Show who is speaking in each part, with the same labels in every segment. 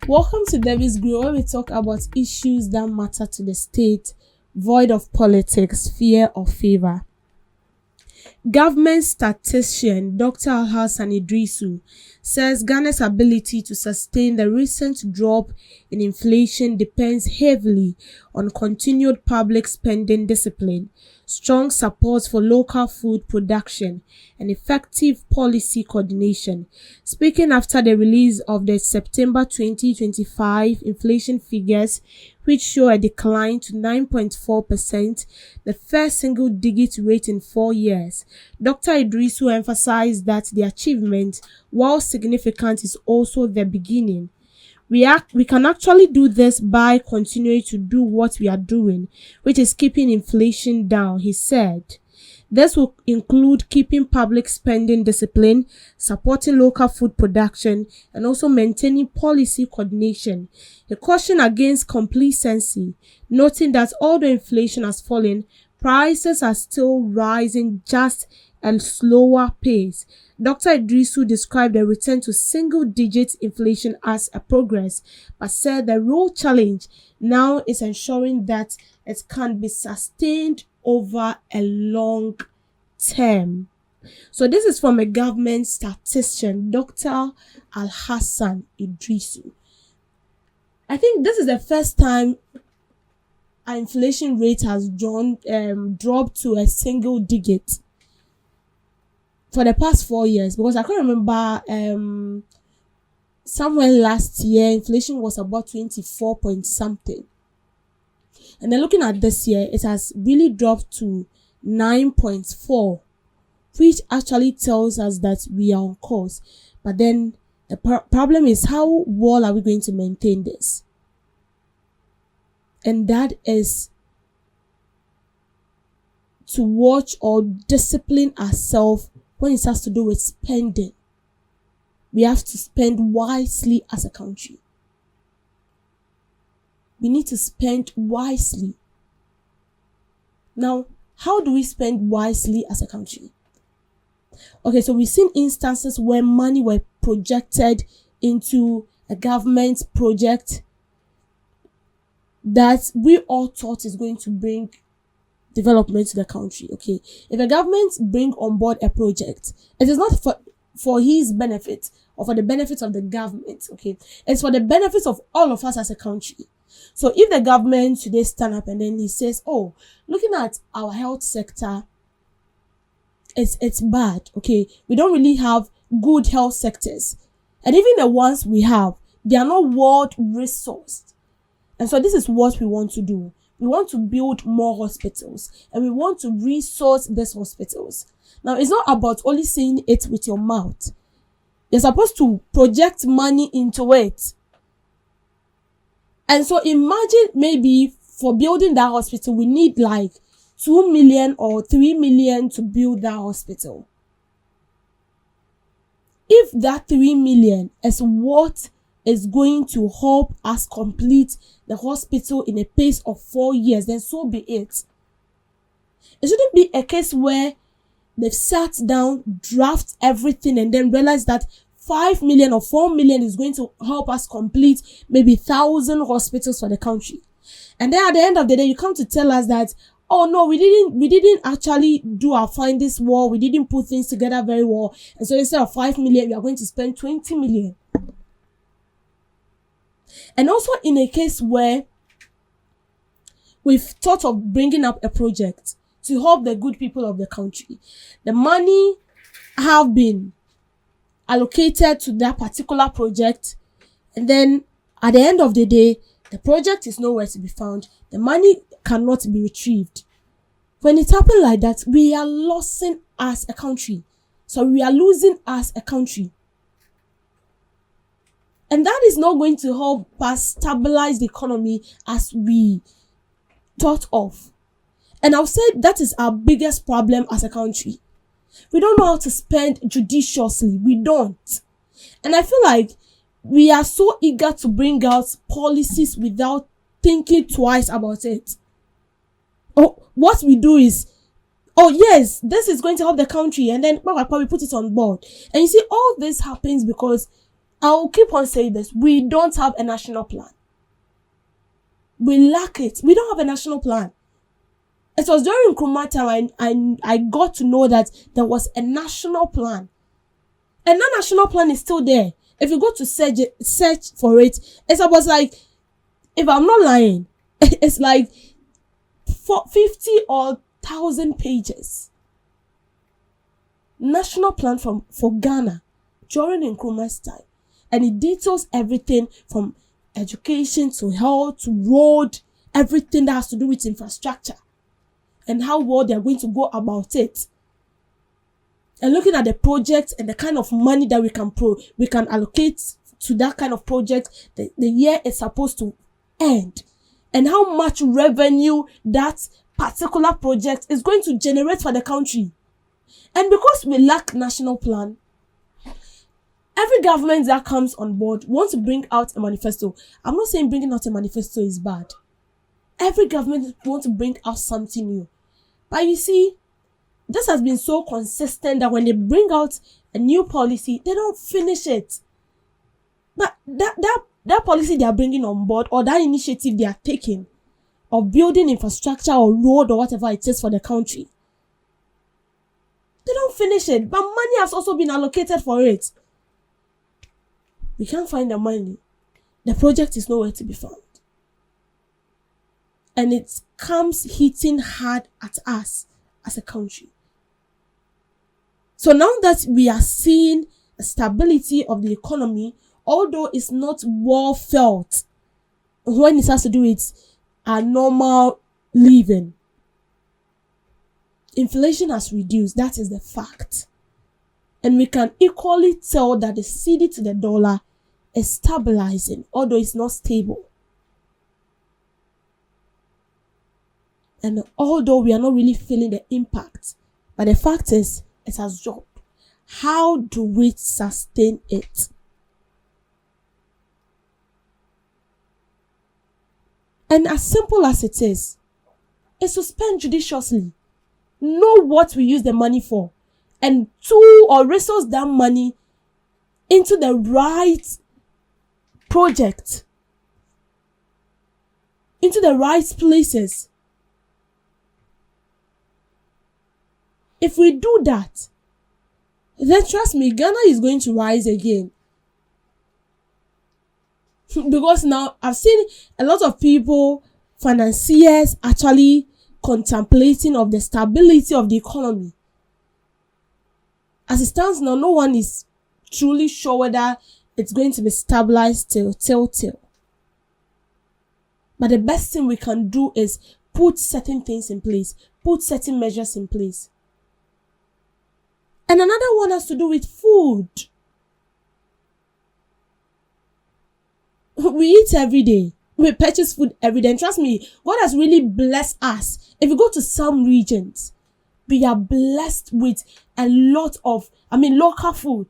Speaker 1: Welcome to Debbie's Grill, where we talk about issues that matter to the state, void of politics, fear, or favor. Govt Statistician Dr. Alhassan Idrisu says Ghana's ability to sustain the recent drop in inflation depends heavily on continued public spending discipline, strong support for local food production, and effective policy coordination. Speaking after the release of the September 2025 inflation figures, which show a decline to 9.4%, the first single-digit rate in 4 years, Dr. Idrisu emphasized that the achievement, while significant, is also the beginning. We can actually do this by continuing to do what we are doing, which is keeping inflation down, he said. This will include keeping public spending discipline, supporting local food production, and also maintaining policy coordination. He cautioned against complacency, noting that although inflation has fallen, prices are still rising just at a slower pace. Dr. Idrisu described the return to single-digit inflation as a progress, but said the real challenge now is ensuring that it can be sustained over a long term. So this is from a Govt statistician, Dr. Alhassan Idrisu. I think this is the first time our inflation rate has dropped to a single digit for the past 4 years, because I can remember somewhere last year inflation was about 24 point something, and then looking at this year it has really dropped to 9.4, which actually tells us that we are on course. But then the problem is, how well are we going to maintain this? And that is to watch or discipline ourselves when it has to do with spending. We have to spend wisely as a country. We need to spend wisely. Now, how do we spend wisely as a country? Okay, so we've seen instances where money were projected into a government project that we all thought is going to bring development to the country. Okay, if a government bring on board a project, it is not for his benefit or for the benefit of the government. Okay, it's for the benefit of all of us as a country. So if the government today stand up and then he says, oh, looking at our health sector, it's bad. Okay, we don't really have good health sectors, and even the ones we have, they are not world resourced. And so this is what we want to do. We want to build more hospitals, and we want to resource these hospitals. Now, it's not about only saying it with your mouth. You're supposed to project money into it. And so imagine, maybe for building that hospital, we need like 2 million or 3 million to build that hospital. If that 3 million is what is going to help us complete the hospital in a pace of 4 years, then so be it. It shouldn't be a case where they've sat down, draft everything, and then realize that 5 million or 4 million is going to help us complete maybe 1,000 hospitals for the country. And then at the end of the day, you come to tell us that, oh no, we didn't actually do our findings well, we didn't put things together very well, and so instead of 5 million, we are going to spend 20 million. And also in a case where we've thought of bringing up a project to help the good people of the country, the money have been allocated to that particular project, and then at the end of the day, the project is nowhere to be found. The money cannot be retrieved. When it happens like that, we are losing as a country. So we are losing as a country. And that is not going to help us stabilize the economy as we thought of. And I'll say that is our biggest problem as a country. We don't know how to spend judiciously. We don't. And I feel like we are so eager to bring out policies without thinking twice about it. Oh, what we do is, oh yes, this is going to help the country, and then we put it on board. And you see, all this happens because I will keep on saying this. We don't have a national plan. We lack it. We don't have a national plan. It was during Nkrumah time I got to know that there was a national plan. And that national plan is still there. If you go to search for it, it's about like, if I'm not lying, it's like 50 or 1,000 pages. National plan for Ghana during Nkrumah's time. And it details everything from education to health to road, everything that has to do with infrastructure and how well they are going to go about it. And looking at the project and the kind of money that we can allocate to that kind of project, the year is supposed to end, and how much revenue that particular project is going to generate for the country. And because we lack national plan, every government that comes on board wants to bring out a manifesto. I'm not saying bringing out a manifesto is bad. Every government wants to bring out something new. But you see, this has been so consistent that when they bring out a new policy, they don't finish it. But that policy they are bringing on board, or that initiative they are taking of building infrastructure or road or whatever it is for the country, they don't finish it. But money has also been allocated for it. We can't find the money. The project is nowhere to be found. And it comes hitting hard at us as a country. So now that we are seeing a stability of the economy, although it's not well felt when it has to do with our normal living, inflation has reduced. That is the fact. And we can equally tell that the cedi to the dollar is stabilizing, although it's not stable. And although we are not really feeling the impact, but the fact is, it has dropped. How do we sustain it? And as simple as it is to spend judiciously. Know what we use the money for. And resource that money into the right project. Into the right places. If we do that, then trust me, Ghana is going to rise again. Because now I've seen a lot of people, financiers, actually contemplating of the stability of the economy. As it stands now, no one is truly sure whether it's going to be stabilized till. But the best thing we can do is put certain things in place, put certain measures in place. And another one has to do with food. We eat every day. We purchase food every day. And trust me, God has really blessed us. If you go to some regions, we are blessed with a lot of, local food.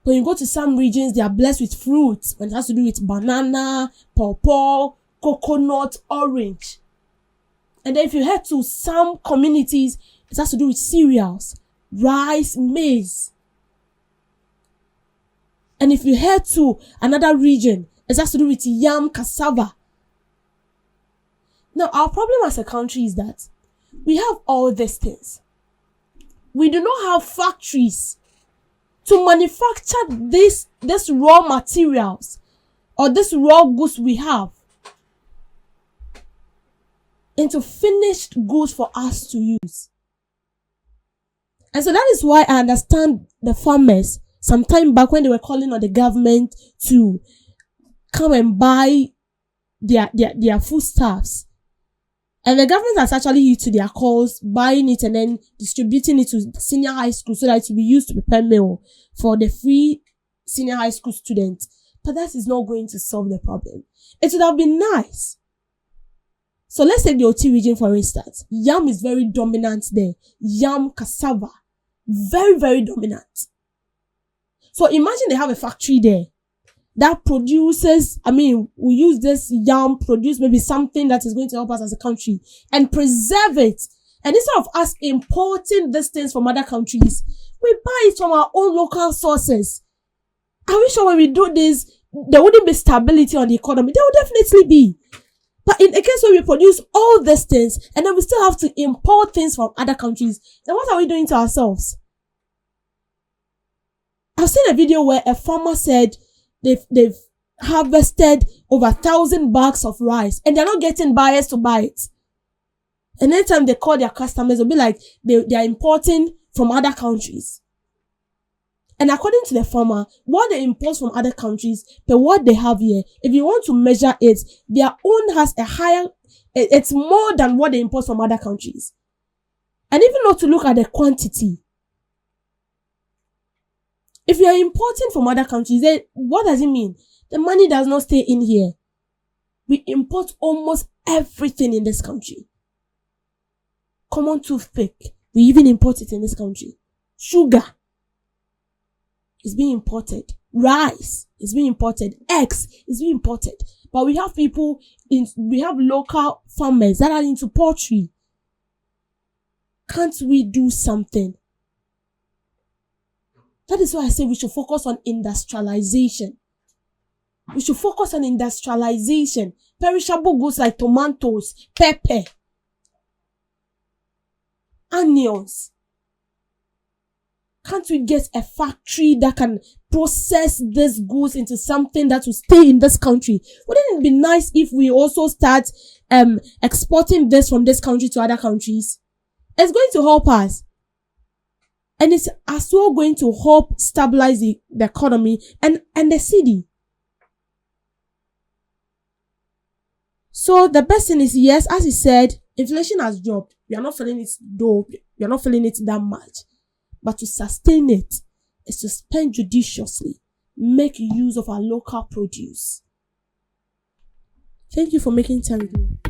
Speaker 1: When you go to some regions, they are blessed with fruits. When it has to do with banana, pawpaw, coconut, orange. And then if you head to some communities, it has to do with cereals, rice, maize. And if you head to another region, it has to do with yam, cassava. Now, our problem as a country is that we have all these things. We do not have factories to manufacture this raw materials or this raw goods we have into finished goods for us to use. And so that is why I understand the farmers some time back when they were calling on the government to come and buy their foodstuffs. And the government has actually heeded to their calls, buying it and then distributing it to senior high school so that it will be used to prepare meal for the free senior high school students. But that is not going to solve the problem. It would have been nice. So let's take the OT region for instance. Yam is very dominant there. Yam, cassava. Very, very dominant. So imagine they have a factory there that produces, we use this yam, produce maybe something that is going to help us as a country and preserve it. And instead of us importing these things from other countries, we buy it from our own local sources. Are we sure when we do this, there wouldn't be stability on the economy? There will definitely be. But in a case where we produce all these things and then we still have to import things from other countries, then what are we doing to ourselves? I've seen a video where a farmer said they've harvested over 1,000 bags of rice and they're not getting buyers to buy it. And anytime they call their customers, they'll be like they are importing from other countries. And according to the farmer, what they import from other countries, but what they have here, if you want to measure it, their own has a higher, it's more than what they import from other countries. And even not to look at the quantity. If you are importing from other countries, then what does it mean? The money does not stay in here. We import almost everything in this country. Common toothpick, we even import it in this country. Sugar is being imported. Rice is being imported. Eggs is being imported. But we have we have local farmers that are into poultry. Can't we do something? That is why I say we should focus on industrialization. We should focus on industrialization. Perishable goods like tomatoes, pepper, onions. Can't we get a factory that can process these goods into something that will stay in this country? Wouldn't it be nice if we also start exporting this from this country to other countries? It's going to help us. And it's as well going to help stabilize the economy and the city. So the best thing is, yes, as he said, inflation has dropped. We are not feeling it though. We are not feeling it that much. But to sustain it is to spend judiciously, make use of our local produce. Thank you for making time with me.